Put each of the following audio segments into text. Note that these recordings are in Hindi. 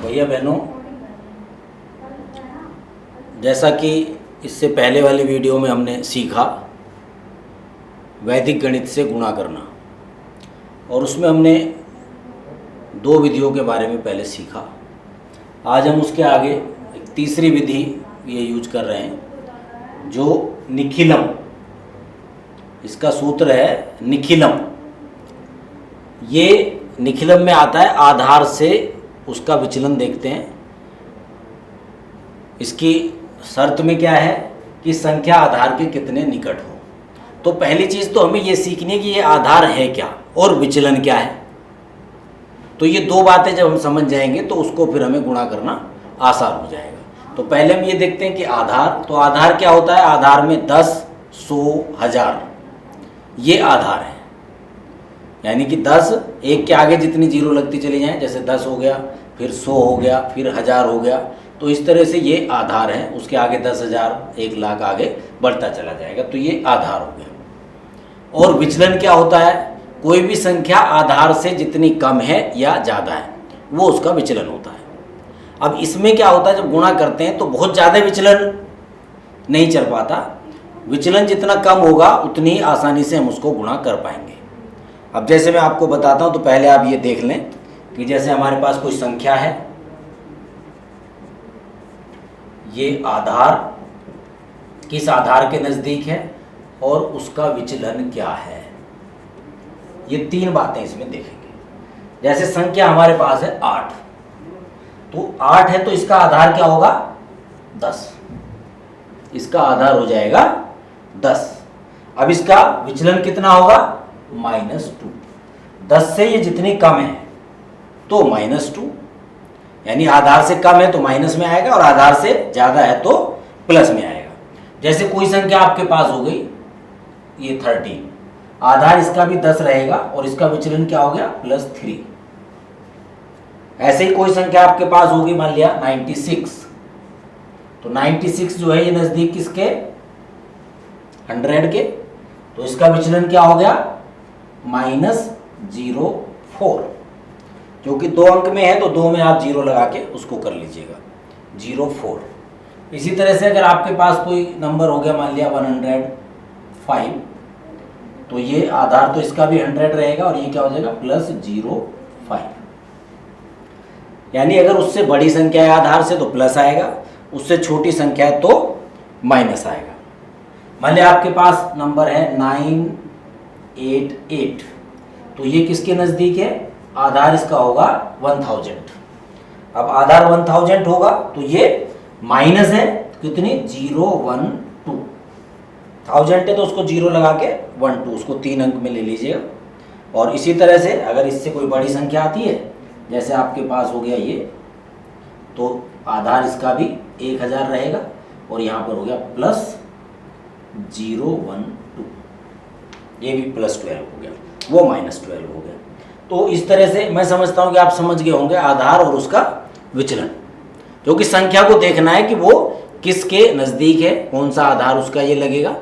भैया बहनों, जैसा कि इससे पहले वाली वीडियो में हमने सीखा वैदिक गणित से गुणा करना, और उसमें हमने दो विधियों के बारे में पहले सीखा। आज हम उसके आगे एक तीसरी विधि ये यूज कर रहे हैं जो निखिलम, इसका सूत्र है निखिलम। ये निखिलम में आता है आधार से उसका विचलन देखते हैं। इसकी शर्त में क्या है कि संख्या आधार के कितने निकट हो। तो पहली चीज़ तो हमें ये सीखनी है कि ये आधार है क्या और विचलन क्या है। तो ये दो बातें जब हम समझ जाएंगे तो उसको फिर हमें गुणा करना आसान हो जाएगा। तो पहले हम ये देखते हैं कि आधार, तो आधार क्या होता है। आधार में 10, 100, 1000 ये आधार है। यानी कि 10 एक के आगे जितनी जीरो लगती चली जाए, जैसे 10 हो गया, फिर 100 हो गया, फिर 1000 हो गया, तो इस तरह से ये आधार है। उसके आगे 10,000, 1,00,000 आगे बढ़ता चला जाएगा, तो ये आधार हो गया। और विचलन क्या होता है, कोई भी संख्या आधार से जितनी कम है या ज़्यादा है वो उसका विचलन होता है। अब इसमें क्या होता है, जब गुणा करते हैं तो बहुत ज़्यादा विचलन नहीं चल पाता। विचलन जितना कम होगा उतनी ही आसानी से हम उसको गुणा कर पाएंगे। अब जैसे मैं आपको बताता हूँ, तो पहले आप ये देख लें कि जैसे हमारे पास कोई संख्या है, ये आधार किस आधार के नज़दीक है और उसका विचलन क्या है। ये तीन बातें इसमें देखेंगे। जैसे संख्या हमारे पास है 8, तो 8 है तो इसका आधार क्या होगा 10, इसका आधार हो जाएगा 10। अब इसका विचलन कितना होगा -2। 10 से ये जितनी कम है तो -2, यानी आधार से कम है तो माइनस में आएगा और आधार से ज़्यादा है तो प्लस में आएगा। जैसे कोई संख्या आपके पास हो गई ये 13, आधार इसका भी 10 रहेगा और इसका विचलन क्या हो गया +3। ऐसे ही कोई संख्या आपके पास होगी, मान लिया 96, तो 96 जो है ये नज़दीक किसके 100 के, तो इसका विचलन क्या हो गया -04, क्योंकि 2 अंक में है तो 2 में आप 0 लगा के उसको कर लीजिएगा 04। इसी तरह से अगर आपके पास कोई नंबर हो गया, मान लिया 105, तो ये आधार तो इसका भी 100 रहेगा और ये क्या हो जाएगा +05। यानी अगर उससे बड़ी संख्या है आधार से तो प्लस आएगा, उससे छोटी संख्या है तो माइनस आएगा। मान लिया आपके पास नंबर है 988, तो ये किसके नज़दीक है, आधार इसका होगा 1000। अब आधार 1000 होगा तो ये माइनस है कितनी 012, 1000 है तो उसको 0 लगा के 12, उसको 3 अंक में ले लीजिएगा। और इसी तरह से अगर इससे कोई बड़ी संख्या आती है, जैसे आपके पास हो गया ये, तो आधार इसका भी 1000 रहेगा और यहाँ पर हो गया +012, ये भी +12 हो गया, वो -12 हो गया। तो इस तरह से मैं समझता हूँ कि आप समझ गए होंगे आधार और उसका विचलन, क्योंकि संख्या को देखना है कि वो किसके नज़दीक है, कौन सा आधार उसका ये लगेगा,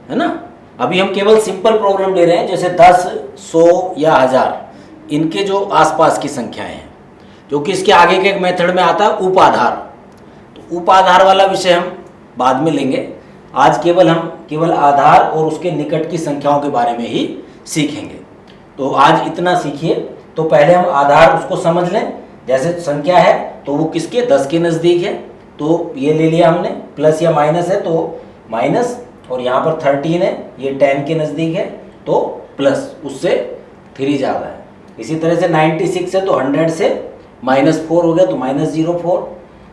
है ना। अभी हम केवल सिंपल प्रॉब्लम ले रहे हैं, जैसे 10, 100 या 1000 इनके जो आसपास की संख्याएं हैं, क्योंकि इसके आगे के एक मेथड में आता है उपाधार। तो उपाधार वाला विषय हम बाद में लेंगे। आज हम केवल आधार और उसके निकट की संख्याओं के बारे में ही सीखेंगे। तो आज इतना सीखिए। तो पहले हम आधार उसको समझ लें। जैसे संख्या है तो वो किसके 10 के नज़दीक है, तो ये ले लिया हमने, प्लस या माइनस है तो माइनस, और यहाँ पर 13 है ये 10 के नज़दीक है तो प्लस, उससे 3 ज़्यादा है। इसी तरह से 96 है तो 100 से -4 हो गया तो -04।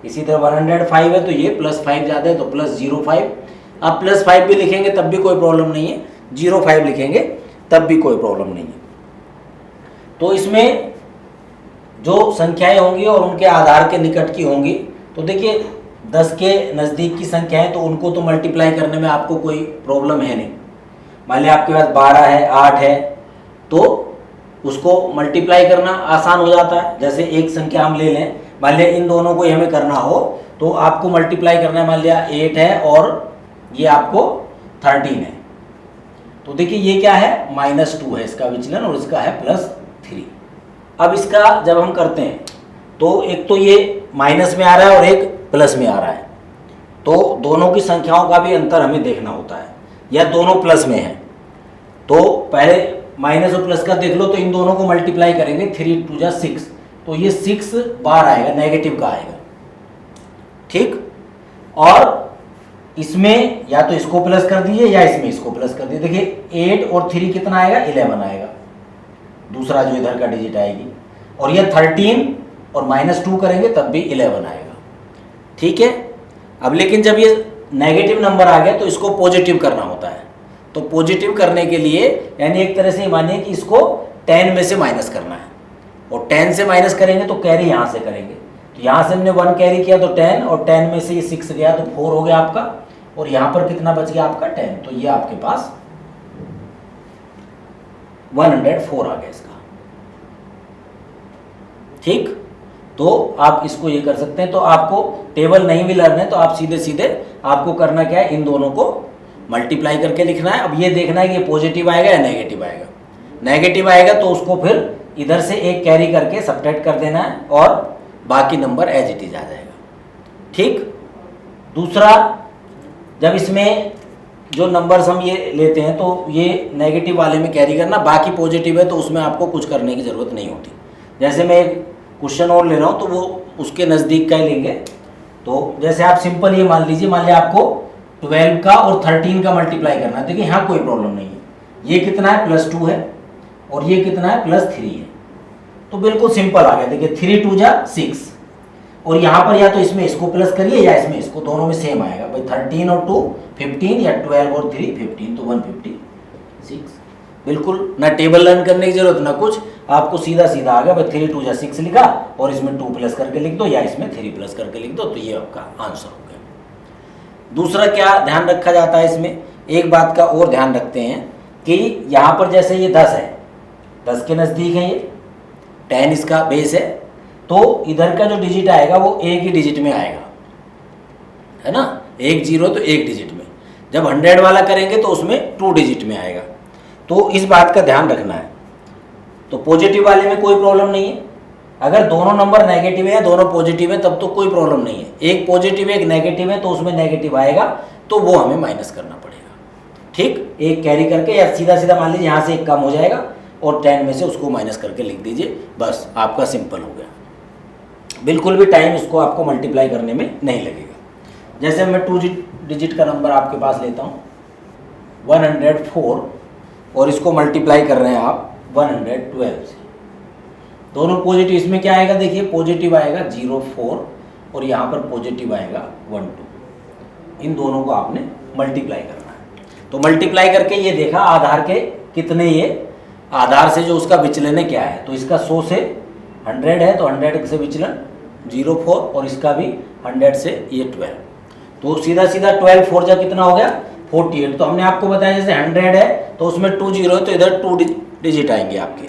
इसी तरह 105 है तो ये +5 ज़्यादा है तो +05। आप +5 भी लिखेंगे तब भी कोई प्रॉब्लम नहीं है, 05 लिखेंगे तब भी कोई प्रॉब्लम नहीं है। तो इसमें जो संख्याएं होंगी और उनके आधार के निकट की होंगी, तो देखिए 10 के नज़दीक की संख्याएं तो उनको तो मल्टीप्लाई करने में आपको कोई प्रॉब्लम है नहीं। मान लिया आपके पास 12 है, 8 है, तो उसको मल्टीप्लाई करना आसान हो जाता है। जैसे एक संख्या हम ले लें, मान लिया इन दोनों को हमें करना हो तो आपको मल्टीप्लाई करना है। मान लिया 8 है और ये आपको 13 है, तो देखिए ये क्या है -2 है इसका विचलन और इसका है +3। अब इसका जब हम करते हैं तो एक तो ये माइनस में आ रहा है और एक प्लस में आ रहा है, तो दोनों की संख्याओं का भी अंतर हमें देखना होता है, या दोनों प्लस में है तो पहले माइनस और प्लस का देख लो, तो इन दोनों को मल्टीप्लाई करेंगे, 3 2 जा 6, तो ये 6 बार आएगा, नेगेटिव का आएगा, ठीक। और इसमें या तो इसको प्लस कर दीजिए या इसमें इसको प्लस कर दीजिए। देखिए 8 और 3 कितना आएगा, 11 आएगा, दूसरा जो इधर का डिजिट आएगी, और ये 13 और -2 करेंगे तब भी 11 आएगा, ठीक है। अब लेकिन जब ये नेगेटिव नंबर आ गया तो इसको पॉजिटिव करना होता है, तो पॉजिटिव करने के लिए यानी एक तरह से मानिए कि इसको 10 में से माइनस करना है, और 10 से माइनस करेंगे तो कैरी यहाँ से करेंगे, तो यहाँ से हमने 1 कैरी किया तो 10, और 10 में से ये 6 गया तो 4 हो गया आपका, और यहाँ पर कितना बच गया आपका 10, तो ये आपके पास 104 आ गया इसका, ठीक। तो आप इसको ये कर सकते हैं। तो आपको टेबल नहीं भी लर्न है तो आप सीधे सीधे आपको करना क्या है, इन दोनों को मल्टीप्लाई करके लिखना है। अब ये देखना है कि ये पॉजिटिव आएगा या नेगेटिव आएगा। नेगेटिव आएगा तो उसको फिर इधर से एक कैरी करके सब्ट्रैक्ट कर देना है और बाकी नंबर एज इट इज आ जाएगा, ठीक। दूसरा, जब इसमें जो नंबर्स हम ये लेते हैं तो ये नेगेटिव वाले में कैरी करना, बाकी पॉजिटिव है तो उसमें आपको कुछ करने की ज़रूरत नहीं होती। जैसे मैं एक क्वेश्चन और ले रहा हूँ तो वो उसके नज़दीक का ही लेंगे। तो जैसे आप सिंपल ये मान लीजिए, मान लिया आपको 12 का और 13 का मल्टीप्लाई करना है। देखिए यहाँ कोई प्रॉब्लम नहीं है, ये कितना है +2 है और ये कितना है +3 है, तो बिल्कुल सिंपल आ गया। देखिए 3 2 जा 6, और यहाँ पर या तो इसमें इसको प्लस करिए या इसमें इसको, दोनों में सेम आएगा भाई। 13 और 2 15 या 12 और 3 15, तो 156। बिल्कुल ना टेबल लर्न करने की जरूरत ना कुछ, आपको सीधा सीधा आ गया भाई। 3 2 जा 6 लिखा और इसमें 2 प्लस करके लिख दो या इसमें 3 प्लस करके लिख दो, तो ये आपका आंसर हो गया। दूसरा क्या ध्यान रखा जाता है इसमें, एक बात का और ध्यान रखते हैं कि यहाँ पर जैसे ये 10 है, 10 के नज़दीक है, ये 10 इसका बेस है, तो इधर का जो डिजिट आएगा वो एक ही डिजिट में आएगा, है ना। 1 0 तो एक डिजिट में, जब 100 वाला करेंगे तो उसमें 2 डिजिट में आएगा, तो इस बात का ध्यान रखना है। तो पॉजिटिव वाले में कोई प्रॉब्लम नहीं है, अगर दोनों नंबर नेगेटिव है दोनों पॉजिटिव है तब तो कोई प्रॉब्लम नहीं है। एक पॉजिटिव है एक नेगेटिव है तो उसमें नेगेटिव आएगा तो वो हमें माइनस करना पड़ेगा, ठीक। एक कैरी करके या सीधा सीधा मान लीजिए यहाँ से एक कम हो जाएगा और 10 में से उसको माइनस करके लिख दीजिए, बस आपका सिंपल हो गया। बिल्कुल भी टाइम इसको आपको मल्टीप्लाई करने में नहीं लगेगा। जैसे मैं 2 डिजिट का नंबर आपके पास लेता हूँ 104, और इसको मल्टीप्लाई कर रहे हैं आप 112 से, दोनों पॉजिटिव। इसमें क्या आएगा, देखिए पॉजिटिव आएगा 04 और यहाँ पर पॉजिटिव आएगा 12, इन दोनों को आपने मल्टीप्लाई करना है। तो मल्टीप्लाई करके ये देखा आधार के कितने, ये आधार से जो उसका विचलन है क्या है, तो इसका 100 से 100 है तो 100 से विचलन 04, और इसका भी 100 से ये 12, तो सीधा सीधा 12 4 जा कितना हो गया 48। तो हमने आपको बताया जैसे 100 है तो उसमें 2 0 है तो इधर 2 डिजिट आएंगे आपके,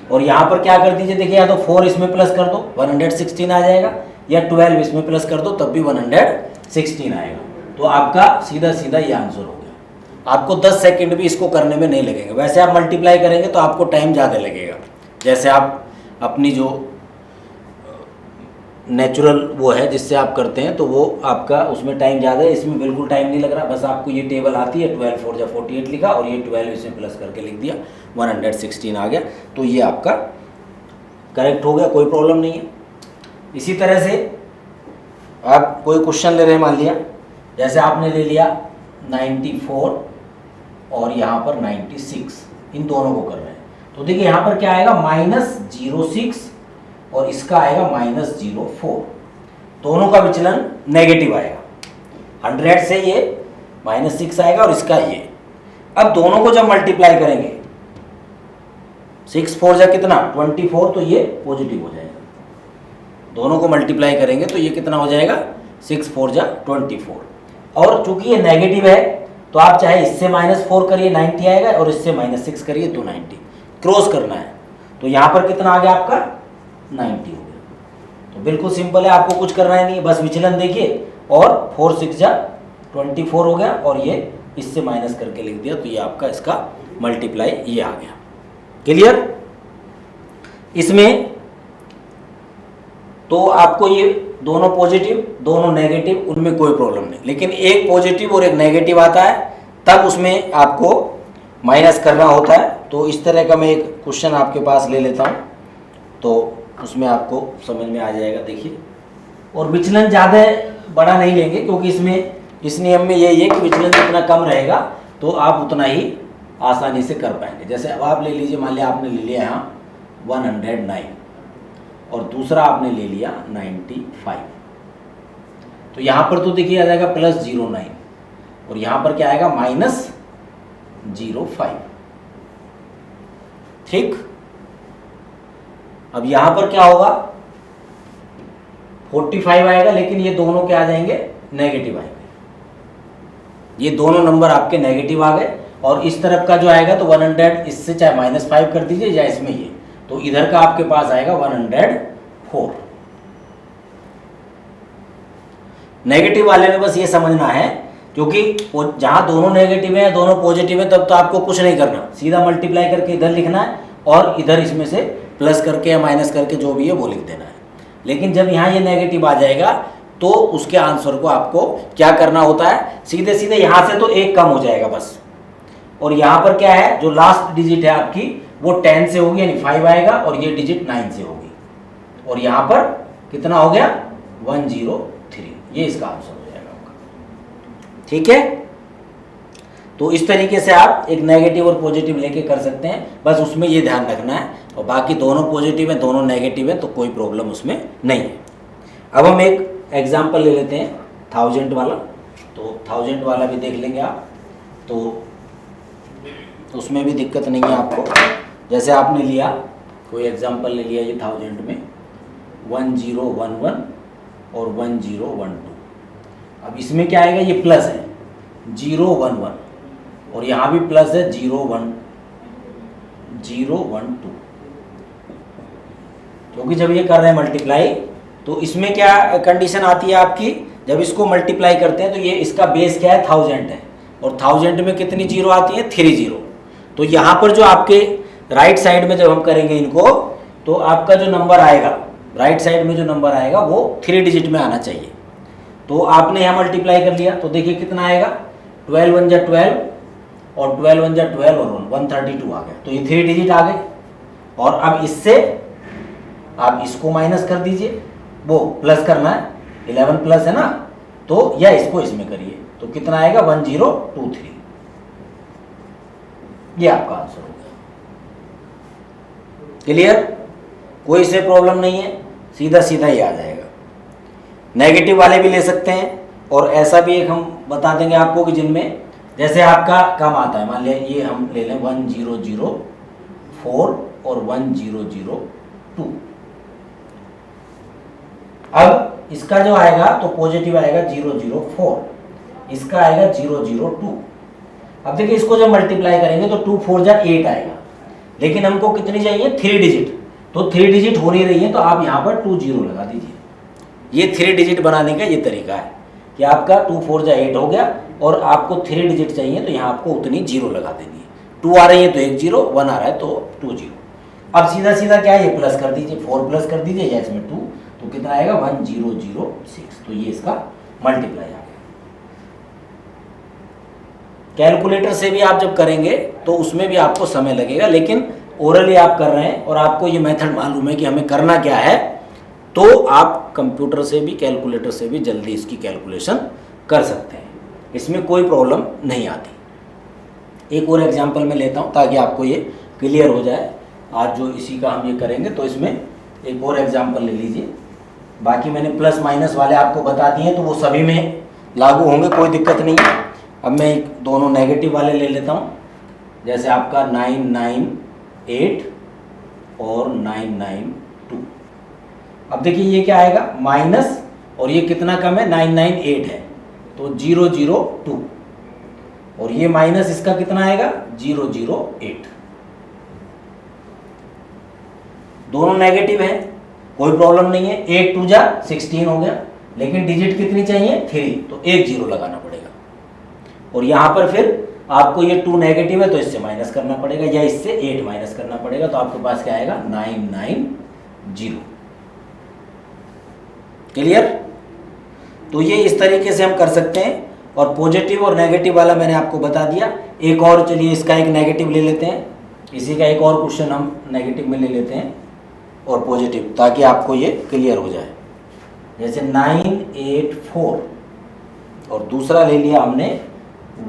और यहाँ पर क्या कर दीजिए, देखिए या तो 4 इसमें प्लस कर दो 116 आ जाएगा, या 12 इसमें प्लस कर दो तब भी 116 आएगा, तो आपका सीधा सीधा ये आंसर हो गया। आपको 10 सेकंड भी इसको करने में नहीं लगेगा। वैसे आप मल्टीप्लाई करेंगे तो आपको टाइम ज़्यादा लगेगा, जैसे आप अपनी जो नेचुरल वो है जिससे आप करते हैं तो वो आपका उसमें टाइम ज़्यादा है, इसमें बिल्कुल टाइम नहीं लग रहा। बस आपको ये टेबल आती है, 12 4 जा 48 लिखा और ये 12 इसमें प्लस करके लिख दिया, 116 आ गया, तो ये आपका करेक्ट हो गया, कोई प्रॉब्लम नहीं है। इसी तरह से आप कोई क्वेश्चन ले रहे हैं, मान लिया जैसे आपने ले लिया 94 और यहाँ पर 96, इन दोनों को कर रहे हैं, तो देखिए यहाँ पर क्या आएगा -06 और इसका आएगा -04, दोनों का विचलन नेगेटिव आएगा। 100 से ये -6 आएगा और इसका ये। अब दोनों को जब मल्टीप्लाई करेंगे 6 4 जा कितना 24, तो ये पॉजिटिव हो जाएगा। दोनों को मल्टीप्लाई करेंगे तो ये कितना हो जाएगा 6 4 जा 24, और चूंकि ये नेगेटिव है तो आप चाहे इससे -4 करिए 90 आएगा, और इससे -6 करिए तो 90, क्रॉस करना है। तो यहाँ पर कितना आ गया आपका 90 हो गया। तो बिल्कुल सिंपल है, आपको कुछ करना ही नहीं है, बस विचलन देखिए और 4 6 जा 24 हो गया, और ये इससे माइनस करके लिख दिया, तो ये आपका इसका मल्टीप्लाई ये आ गया। क्लियर? इसमें तो आपको ये दोनों पॉजिटिव दोनों नेगेटिव उनमें कोई प्रॉब्लम नहीं, लेकिन एक पॉजिटिव और एक नेगेटिव आता है तब उसमें आपको माइनस करना होता है। तो इस तरह का मैं एक क्वेश्चन आपके पास ले लेता हूँ, तो उसमें आपको समझ में आ जाएगा। देखिए, और विचलन ज़्यादा बड़ा नहीं लेंगे क्योंकि इसमें इस नियम में यही है कि विचलन जितना कम रहेगा तो आप उतना ही आसानी से कर पाएंगे। जैसे अब आप ले लीजिए, मान लिया आपने ले लिया यहाँ 109 और दूसरा आपने ले लिया 95, तो यहाँ पर तो देखिए आ जाएगा +09 और यहाँ पर क्या आएगा -05। ठीक, अब यहाँ पर क्या होगा 45 आएगा, लेकिन ये दोनों क्या आ जाएंगे नेगेटिव आएंगे, ये दोनों नंबर आपके नेगेटिव आ गए। और इस तरफ का जो आएगा तो 100, इससे चाहे -5 कर दीजिए या इसमें ये, तो इधर का आपके पास आएगा 104। नेगेटिव वाले में बस ये समझना है, क्योंकि जहां दोनों नेगेटिव है दोनों पॉजिटिव है तब तो आपको कुछ नहीं करना, सीधा मल्टीप्लाई करके इधर लिखना है और इधर इसमें से प्लस करके या माइनस करके जो भी है वो लिख देना है। लेकिन जब यहाँ ये नेगेटिव आ जाएगा तो उसके आंसर को आपको क्या करना होता है, सीधे सीधे यहाँ से तो एक कम हो जाएगा बस, और यहाँ पर क्या है जो लास्ट डिजिट है आपकी वो 10 से होगी यानी 5 आएगा और ये डिजिट 9 से होगी, और यहाँ पर कितना हो गया 103, ये इसका आंसर हो जाएगा आपका। ठीक है, तो इस तरीके से आप एक नेगेटिव और पॉजिटिव लेके कर सकते हैं, बस उसमें ये ध्यान रखना है। और बाकी दोनों पॉजिटिव है दोनों नेगेटिव है तो कोई प्रॉब्लम उसमें नहीं है। अब हम एक एग्जाम्पल ले लेते हैं 1000 वाला, तो 1000 वाला भी देख लेंगे आप, तो उसमें भी दिक्कत नहीं है आपको। जैसे आपने लिया कोई एग्जाम्पल ले लिया ये 1000 में 1011 और 1012, अब इसमें क्या आएगा, ये प्लस है 011 और यहाँ भी प्लस है 012, क्योंकि जब ये कर रहे हैं मल्टीप्लाई तो इसमें क्या कंडीशन आती है आपकी, जब इसको मल्टीप्लाई करते हैं तो ये इसका बेस क्या है 1000 है और 1000 में कितनी जीरो आती है 3 जीरो। तो यहाँ पर जो आपके राइट साइड में जब हम करेंगे इनको तो आपका जो नंबर आएगा राइट साइड में जो नंबर आएगा वो 3 डिजिट में आना चाहिए। तो आपने यहाँ मल्टीप्लाई कर लिया तो देखिए कितना आएगा 12 1 जा 12 और 12 1 जा 12 और 132 आ गया, तो ये 3 डिजिट आ गए। और अब इससे आप इसको माइनस कर दीजिए, वो प्लस करना है 11 प्लस है ना, तो या इसको इसमें करिए तो कितना आएगा 1023, ये आपका आंसर हो गया। क्लियर, कोई से प्रॉब्लम नहीं है, सीधा सीधा ही आ जाएगा। नेगेटिव वाले भी ले सकते हैं और ऐसा भी एक हम बता देंगे आपको कि जिनमें जैसे आपका कम आता है, मान लिया ये हम ले लें 1004 और 1002, अब इसका जो आएगा तो पॉजिटिव आएगा 004, इसका आएगा 002। अब देखिए इसको जब मल्टीप्लाई करेंगे तो 2 4 जा 8 आएगा, लेकिन हमको कितनी चाहिए 3 डिजिट, तो 3 डिजिट हो नहीं रही है तो आप यहाँ पर 2 0 लगा दीजिए। ये 3 डिजिट बनाने का ये तरीका है कि आपका 2 4 जा 8 हो गया और आपको 3 डिजिट चाहिए तो यहाँ आपको उतनी जीरो लगा देनी है। 2 आ रही है तो 1 0, 1 आ रहा है तो 2 0। अब सीधा सीधा क्या है ये प्लस कर दीजिए, 4 प्लस कर दीजिए या इसमें 2, तो कितना आएगा 1006, तो ये इसका मल्टीप्लाई आ गया। कैलकुलेटर से भी आप जब करेंगे तो उसमें भी आपको समय लगेगा, लेकिन ओरली आप कर रहे हैं और आपको ये मेथड मालूम है कि हमें करना क्या है, तो आप कंप्यूटर से भी कैलकुलेटर से भी जल्दी इसकी कैलकुलेशन कर सकते हैं, इसमें कोई प्रॉब्लम नहीं आती। एक और एग्जांपल मैं लेता हूँ ताकि आपको ये क्लियर हो जाए। आज जो इसी का हम ये करेंगे तो इसमें एक और एग्जांपल ले लीजिए। बाकी मैंने प्लस माइनस वाले आपको बता दिए तो वो सभी में लागू होंगे, कोई दिक्कत नहीं है। अब मैं एक दोनों नेगेटिव वाले ले लेता हूँ, जैसे आपका 998 और 992। अब देखिए ये क्या आएगा माइनस, और ये कितना कम है 998 है तो 002, और ये माइनस इसका कितना आएगा 008। दोनों नेगेटिव है, कोई प्रॉब्लम नहीं है। 8 2 जा 16 हो गया, लेकिन डिजिट कितनी चाहिए 3, तो 1 0 लगाना पड़ेगा। और यहाँ पर फिर आपको ये 2 नेगेटिव है तो इससे माइनस करना पड़ेगा या इससे 8 माइनस करना पड़ेगा, तो आपके पास क्या आएगा 990। क्लियर? तो ये इस तरीके से हम कर सकते हैं। और पॉजिटिव और नेगेटिव वाला मैंने आपको बता दिया। एक और चलिए इसका एक नेगेटिव ले लेते हैं, इसी का एक और क्वेश्चन हम नेगेटिव में ले लेते हैं और पॉजिटिव, ताकि आपको ये क्लियर हो जाए। जैसे 984 और दूसरा ले लिया हमने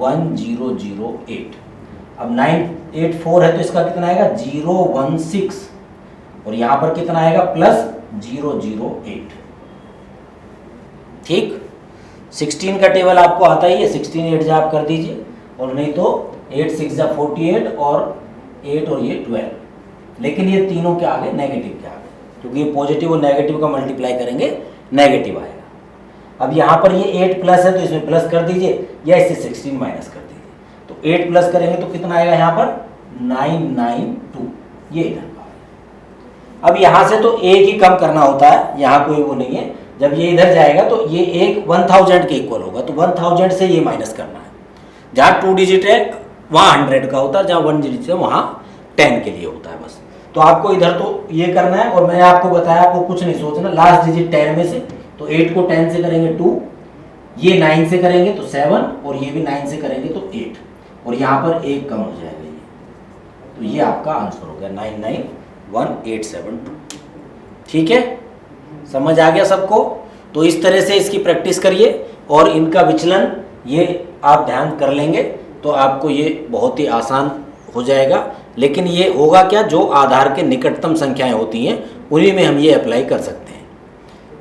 1008। अब 984 है तो इसका कितना आएगा 016 और यहाँ पर कितना आएगा प्लस 008। ठीक, 16 का टेबल आपको आता ही है, 16 8 जा आप कर दीजिए, और नहीं तो 8 6 जा 48 और 8 और ये 12। लेकिन ये तीनों के आगे नेगेटिव के आगे, क्योंकि ये पॉजिटिव और नेगेटिव का मल्टीप्लाई करेंगे नेगेटिव आएगा। अब यहाँ पर ये 8 प्लस है तो इसमें प्लस कर दीजिए, या इससे 16 माइनस कर दीजिए। तो 8 प्लस करेंगे तो कितना आएगा यहाँ पर 992, ये इधर का। अब यहाँ से तो एक ही कम करना होता है, यहाँ कोई वो नहीं है। जब ये इधर जाएगा तो ये एक 1000 के इक्वल होगा, तो 1000 से ये माइनस करना है। जहाँ 2 डिजिट है वहाँ 100 का होता है, जहाँ 1 डिजिट है वहाँ 10 के लिए होता है बस। तो आपको इधर तो ये करना है, और मैंने आपको बताया आपको कुछ नहीं सोचना, लास्ट डिजिट 10 में से, तो 8 को 10 से करेंगे 2, ये 9 से करेंगे तो 7, और ये भी 9 से करेंगे तो 8, और यहाँ पर 1 कम हो जाएगा ये। तो ये आपका आंसर हो गया 991872। ठीक है, समझ आ गया सबको? तो इस तरह से इसकी प्रैक्टिस करिए, और इनका विचलन ये आप ध्यान कर लेंगे तो आपको ये बहुत ही आसान हो जाएगा। लेकिन ये होगा क्या, जो आधार के निकटतम संख्याएं होती हैं उन्हीं में हम ये अप्लाई कर सकते हैं।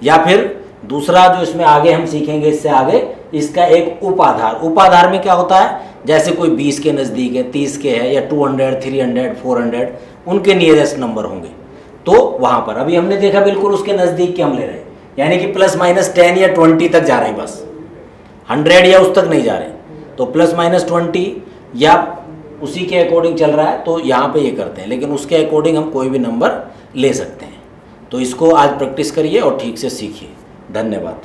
या फिर दूसरा जो इसमें आगे हम सीखेंगे, इससे आगे इसका एक उपाधार। उपाधार में क्या होता है, जैसे कोई 20 के नज़दीक है, 30 के है, या 200 300 400 उनके नियरेस्ट नंबर होंगे, तो वहाँ पर अभी हमने देखा बिल्कुल उसके नज़दीक के हम ले रहे हैं, यानी कि +-10 या 20 तक जा रहे हैं, बस 100 या उस तक नहीं जा रहे। तो +-20 या उसी के अकॉर्डिंग चल रहा है, तो यहाँ पे ये करते हैं। लेकिन उसके अकॉर्डिंग हम कोई भी नंबर ले सकते हैं। तो इसको आज प्रैक्टिस करिए और ठीक से सीखिए। धन्यवाद।